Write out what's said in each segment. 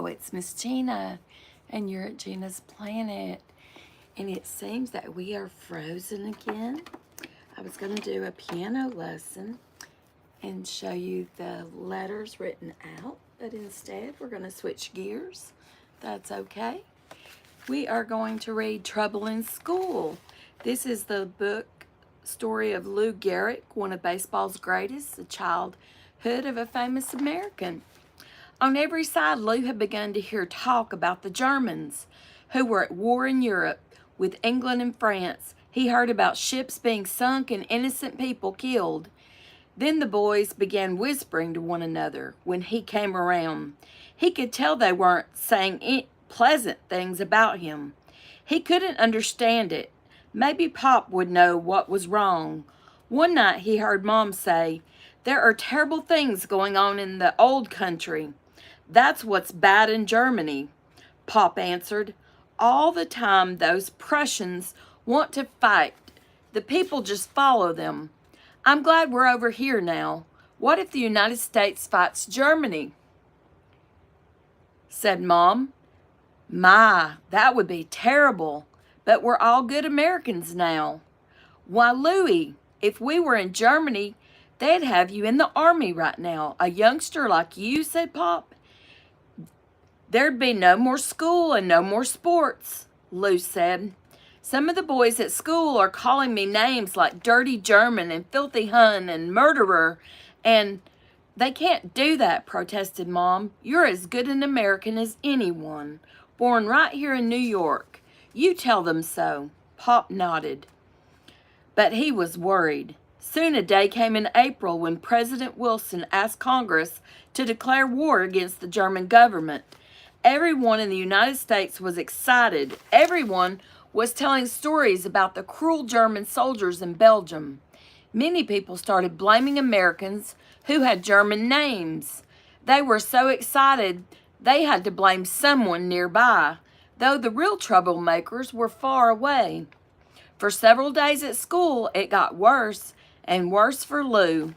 it's Miss Gina, and you're at Gina's Planet. And it seems that we are frozen again. I was going to do a piano lesson and show you the letters written out, but instead we're going to switch gears. That's okay. We are going to read Trouble in School. This is the book story of Lou Gehrig, one of baseball's greatest, the childhood of a famous American. On every side, Lou had begun to hear talk about the Germans, who were at war in Europe with England and France. He heard about ships being sunk and innocent people killed. Then the boys began whispering to one another when he came around. He could tell they weren't saying pleasant things about him. He couldn't understand it. Maybe Pop would know what was wrong. One night he heard Mom say, "There are terrible things going on in the old country. That's what's bad in Germany." Pop answered, "All the time those Prussians want to fight. The people just follow them. I'm glad we're over here now. What if the United States fights Germany?" said Mom. "My, that would be terrible. But we're all good Americans now." "Why, Louie, if we were in Germany, they'd have you in the army right now. A youngster like you," said Pop. "There'd be no more school and no more sports," Lou said. "Some of the boys at school are calling me names like dirty German and filthy Hun and murderer, and they can't do that," protested Mom. "You're as good an American as anyone, born right here in New York. You tell them so." Pop nodded. But he was worried. Soon a day came in April when President Wilson asked Congress to declare war against the German government. Everyone in the United States was excited. Everyone was telling stories about the cruel German soldiers in Belgium. Many people started blaming Americans who had German names. They were so excited they had to blame someone nearby, though the real troublemakers were far away. For several days at school, it got worse and worse for Lou.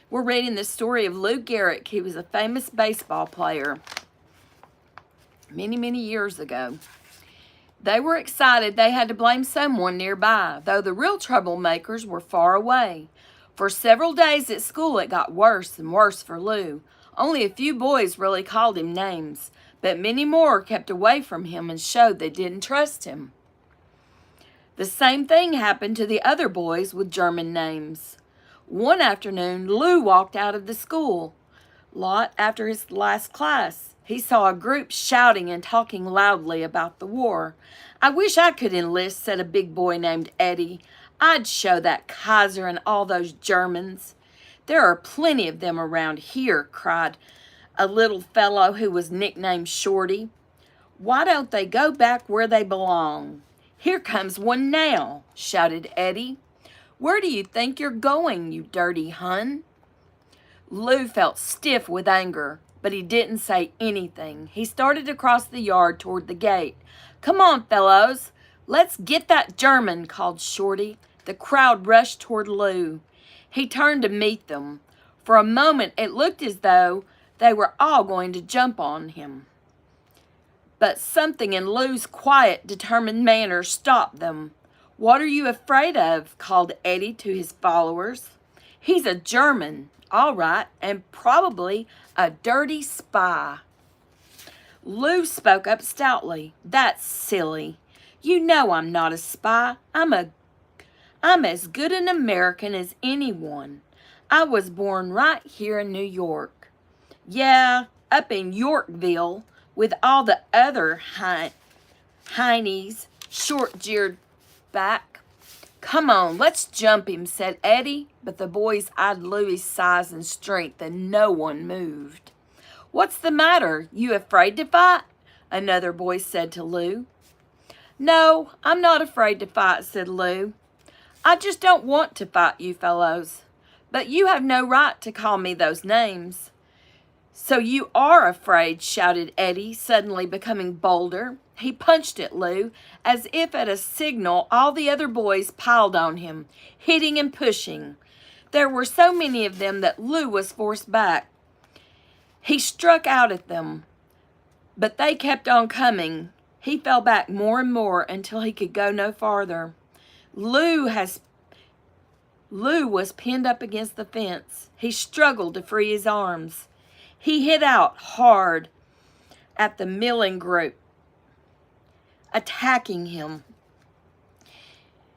We're reading the story of Lou Gehrig. He was a famous baseball player many, many years ago. They were excited they had to blame someone nearby, though the real troublemakers were far away. For several days at school, it got worse and worse for Lou. Only a few boys really called him names, but many more kept away from him and showed they didn't trust him. The same thing happened to the other boys with German names. One afternoon, Lou walked out of the school lot after his last class. He saw a group shouting and talking loudly about the war. "I wish I could enlist," said a big boy named Eddie. "I'd show that Kaiser and all those Germans." "There are plenty of them around here," cried a little fellow who was nicknamed Shorty. "Why don't they go back where they belong?" "Here comes one now," shouted Eddie. "Where do you think you're going, you dirty Hun?" Lou felt stiff with anger, but he didn't say anything. He started across the yard toward the gate. "Come on, fellows, let's get that German," called Shorty. The crowd rushed toward Lou. He turned to meet them. For a moment, it looked as though they were all going to jump on him. But something in Lou's quiet, determined manner stopped them. "What are you afraid of?" called Eddie to his followers. "He's a German, all right, and probably a dirty spy." Lou spoke up stoutly. "That's silly. You know I'm not a spy. I'm as good an American as anyone. I was born right here in New York." "Yeah, up in Yorkville with all the other heinies," Short jeered back. "Come on, let's jump him," said Eddie, but the boys eyed Louie's size and strength, and no one moved. "What's the matter? You afraid to fight?" another boy said to Lou. "No, I'm not afraid to fight," said Lou. "I just don't want to fight you fellows. But you have no right to call me those names." "So you are afraid," shouted Eddie, suddenly becoming bolder. He punched at Lou. As if at a signal, all the other boys piled on him, hitting and pushing. There were so many of them that Lou was forced back. He struck out at them. But they kept on coming. He fell back more and more until he could go no farther. Lou was pinned up against the fence. He struggled to free his arms. He hit out hard at the milling group, attacking him.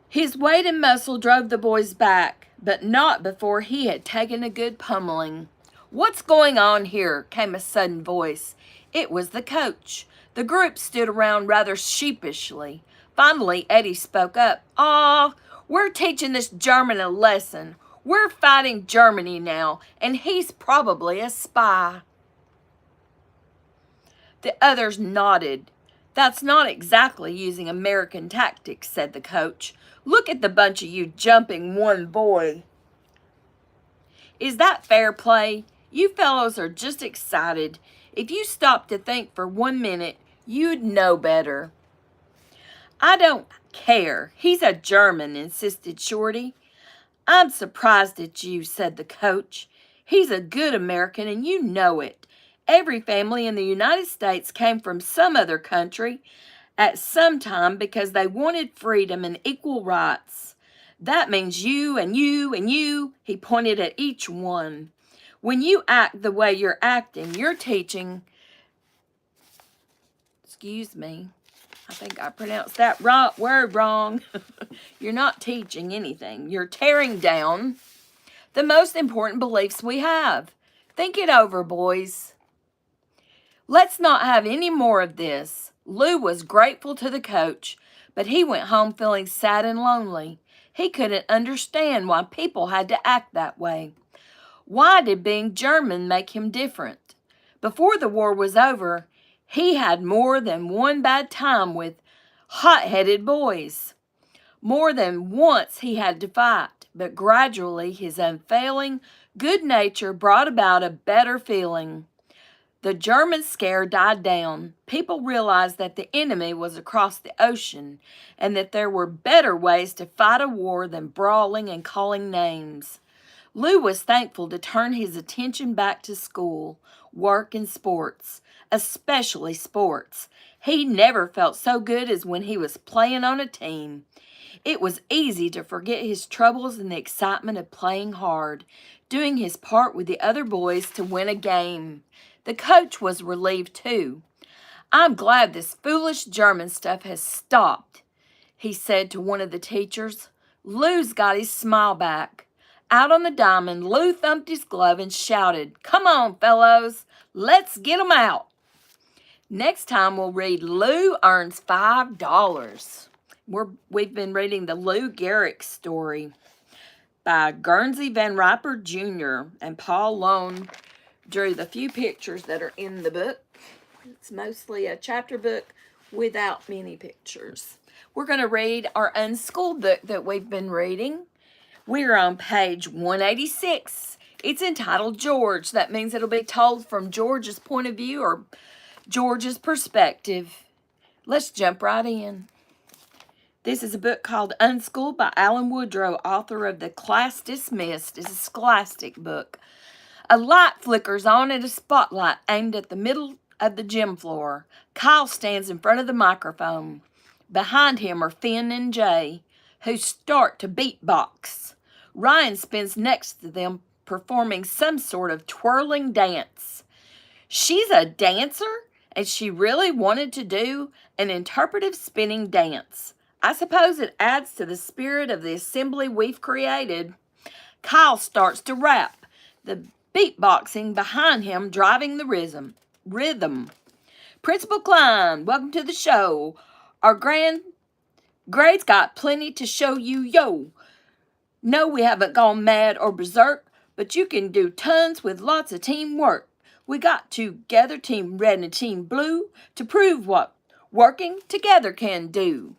His weight and muscle drove the boys back, but not before he had taken a good pummeling. "What's going on here?" came a sudden voice. It was the coach. The group stood around rather sheepishly. Finally, Eddie spoke up. "Aw, we're teaching this German a lesson. We're fighting Germany now, and he's probably a spy." The others nodded. "That's not exactly using American tactics," said the coach. "Look at the bunch of you jumping one boy. Is that fair play? You fellows are just excited. If you stopped to think for 1 minute, you'd know better." "I don't care. He's a German," insisted Shorty. "I'm surprised at you," said the coach. "He's a good American, and you know it. Every family in the United States came from some other country at some time because they wanted freedom and equal rights. That means you and you and you." He pointed at each one. "When you act the way you're acting, you're teaching," excuse me, I think I pronounced that word wrong. "You're not teaching anything. You're tearing down the most important beliefs we have. Think it over, boys. Let's not have any more of this." Lou was grateful to the coach, but he went home feeling sad and lonely. He couldn't understand why people had to act that way. Why did being German make him different? Before the war was over, he had more than one bad time with hot-headed boys. More than once he had to fight, but gradually his unfailing good nature brought about a better feeling. The German scare died down. People realized that the enemy was across the ocean and that there were better ways to fight a war than brawling and calling names. Lou was thankful to turn his attention back to school, work, and sports, especially sports. He never felt so good as when he was playing on a team. It was easy to forget his troubles in the excitement of playing hard, doing his part with the other boys to win a game. The coach was relieved too. "I'm glad this foolish German stuff has stopped," he said to one of the teachers. Lou's got his smile back. Out on the diamond, Lou thumped his glove and shouted, "Come on, fellows, let's get 'em out." Next time we'll read Lou Earns $5. We've been reading the Lou Gehrig story by Guernsey Van Riper Jr. and Paul Lone drew the few pictures that are in the book. It's mostly a chapter book without many pictures. We're going to read our unschooled book that we've been reading. We're on page 186. It's entitled George. That means it'll be told from George's point of view or George's perspective. Let's jump right in. This is a book called Unschooled by Alan Woodrow, author of The Class Dismissed. It's a scholastic book. A light flickers on at a spotlight aimed at the middle of the gym floor. Kyle stands in front of the microphone. Behind him are Finn and Jay, who start to beatbox. Ryan spins next to them, performing some sort of twirling dance. She's a dancer, and she really wanted to do an interpretive spinning dance. I suppose it adds to the spirit of the assembly we've created. Kyle starts to rap, the beatboxing behind him driving the rhythm. "Principal Klein, welcome to the show. Our grade's got plenty to show you, yo. No, we haven't gone mad or berserk, but you can do tons with lots of teamwork. We got together, Team Red and Team Blue, to prove what working together can do."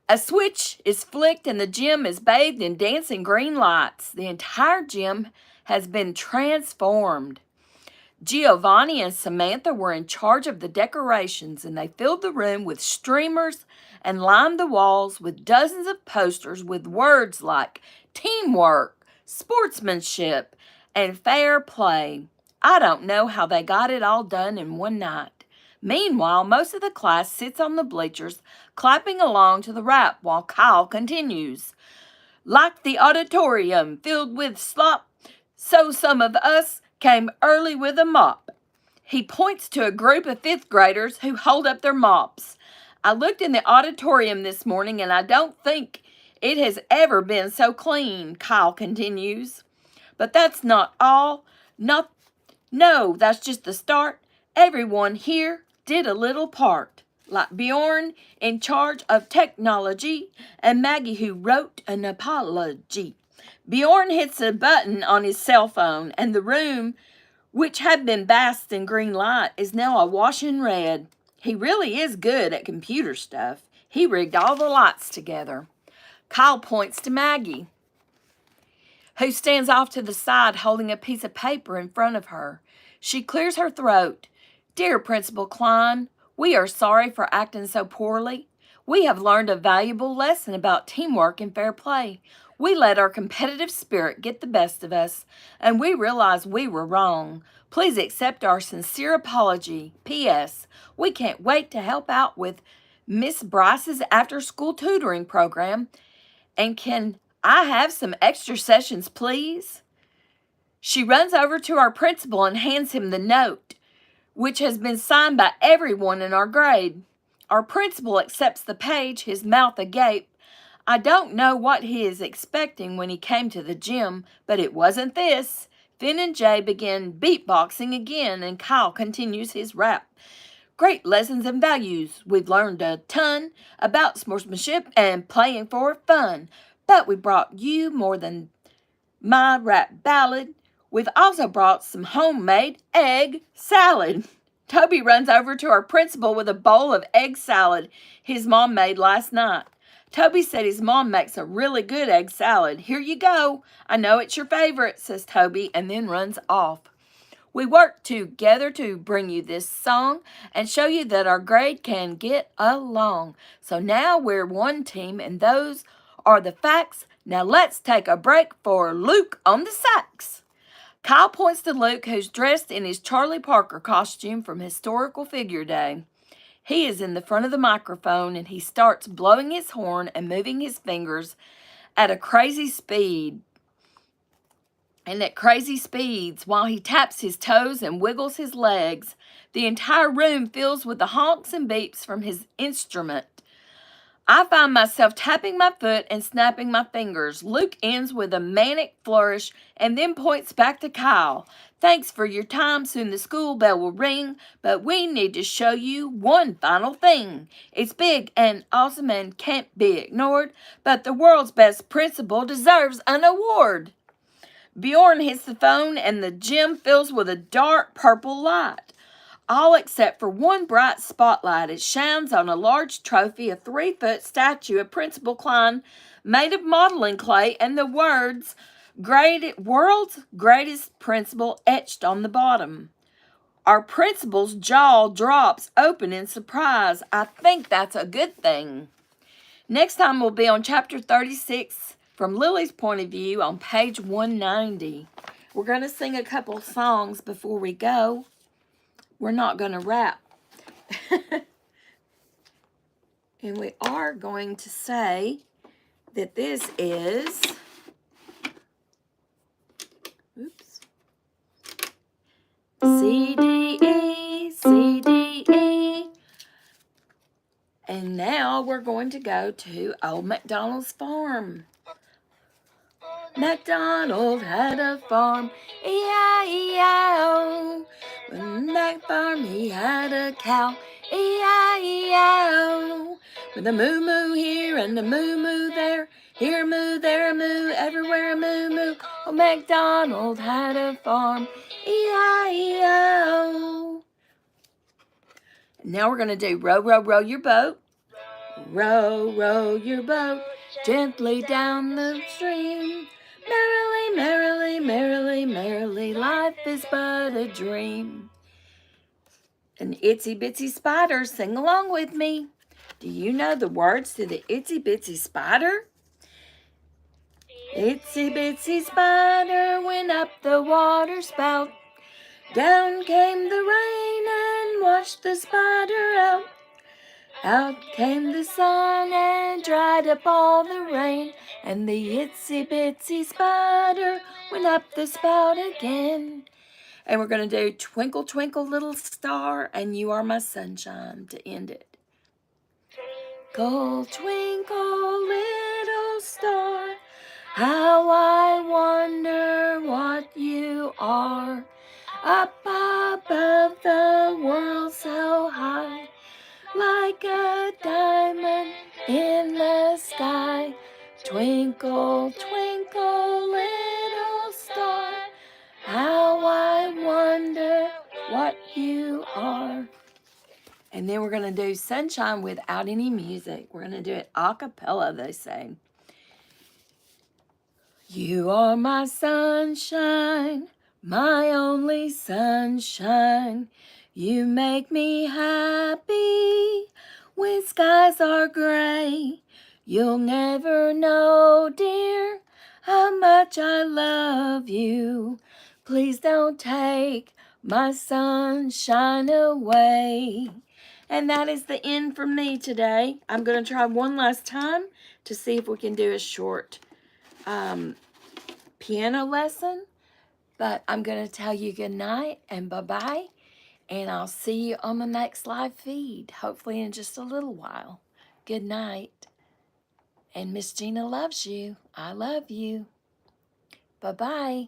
A switch is flicked and the gym is bathed in dancing green lights. The entire gym has been transformed. Giovanni and Samantha were in charge of the decorations, and they filled the room with streamers and lined the walls with dozens of posters with words like teamwork, sportsmanship, and fair play. I don't know how they got it all done in one night, Meanwhile, most of the class sits on the bleachers, clapping along to the rap while Kyle continues. Like the auditorium filled with slop, so some of us came early with a mop. He points to a group of fifth graders who hold up their mops. I looked in the auditorium this morning and I don't think it has ever been so clean, Kyle continues. But that's not all. No, that's just the start. Everyone here did a little part. Like Bjorn in charge of technology and Maggie who wrote an apology. Bjorn hits a button on his cell phone and the room, which had been bathed in green light, is now awash in red. He really is good at computer stuff. He rigged all the lights together. Kyle points to Maggie, who stands off to the side holding a piece of paper in front of her. She clears her throat. Dear Principal Klein, we are sorry for acting so poorly. We have learned a valuable lesson about teamwork and fair play. We let our competitive spirit get the best of us, and we realize we were wrong. Please accept our sincere apology. P.S. We can't wait to help out with Miss Bryce's after-school tutoring program. And can I have some extra sessions, please? She runs over to our principal and hands him the note, which has been signed by everyone in our grade. Our principal accepts the page, his mouth agape. I don't know what he is expecting when he came to the gym, but it wasn't this. Finn and Jay begin beatboxing again, and Kyle continues his rap. Great lessons and values. We've learned a ton about sportsmanship and playing for fun. But we brought you more than my rap ballad. We've also brought some homemade egg salad. Toby runs over to our principal with a bowl of egg salad his mom made last night. Toby said his mom makes a really good egg salad. Here you go. I know it's your favorite, says Toby, and then runs off. We worked together to bring you this song and show you that our grade can get along. So now we're one team, and those are the facts. Now let's take a break for Luke on the sax. Kyle points to Luke, who's dressed in his Charlie Parker costume from Historical Figure Day. He is in the front of the microphone, and he starts blowing his horn and moving his fingers at a crazy speed. And at crazy speeds, while he taps his toes and wiggles his legs, the entire room fills with the honks and beeps from his instrument. I find myself tapping my foot and snapping my fingers. Luke ends with a manic flourish and then points back to Kyle. Thanks for your time. Soon the school bell will ring, but we need to show you one final thing. It's big and awesome and can't be ignored, but the world's best principal deserves an award. Bjorn hits the phone and the gym fills with a dark purple light. All except for one bright spotlight. It shines on a large trophy, a 3-foot statue of Principal Klein made of modeling clay, and the words, World's Greatest Principal, etched on the bottom. Our principal's jaw drops open in surprise. I think that's a good thing. Next time we'll be on chapter 36 from Lily's point of view on page 190. We're going to sing a couple songs before we go. We're not going to rap. And we are going to say that this is, C, D, E, C, D, E. And now we're going to go to Old MacDonald's farm. MacDonald had a farm, E-I-E-I-O. When that farm he had a cow, E-I-E-I-O. With a moo-moo here and a moo-moo there, here a moo, there a moo, everywhere a moo-moo. Oh, MacDonald had a farm, E-I-E-I-O. Now we're going to do row, row, row your boat. Row, row your boat gently down the stream. Merrily, merrily, merrily, merrily, life is but a dream. An itsy bitsy spider, sing along with me. Do you know the words to the itsy bitsy spider? Itsy bitsy spider went up the water spout. Down came the rain and washed the spider out. Out came the sun and dried up all the rain, and the itsy bitsy spider went up the spout again. And we're going to do Twinkle, Twinkle, Little Star, and You Are My Sunshine to end it. Twinkle, twinkle, little star, how I wonder what you are. Up above the world so high, like a diamond in the sky. Twinkle, twinkle, little star, how I wonder what you are. And then we're going to do Sunshine without any music. We're going to do it a cappella, they say. You are my sunshine, my only sunshine. You make me happy when skies are gray. You'll never know, dear, how much I love you. Please don't take my sunshine away. And that is the end for me today. I'm going to try one last time to see if we can do a short piano lesson. But I'm going to tell you good night and bye-bye. And I'll see you on the next live feed, hopefully in just a little while. Good night. And Miss Gina loves you. I love you. Bye-bye.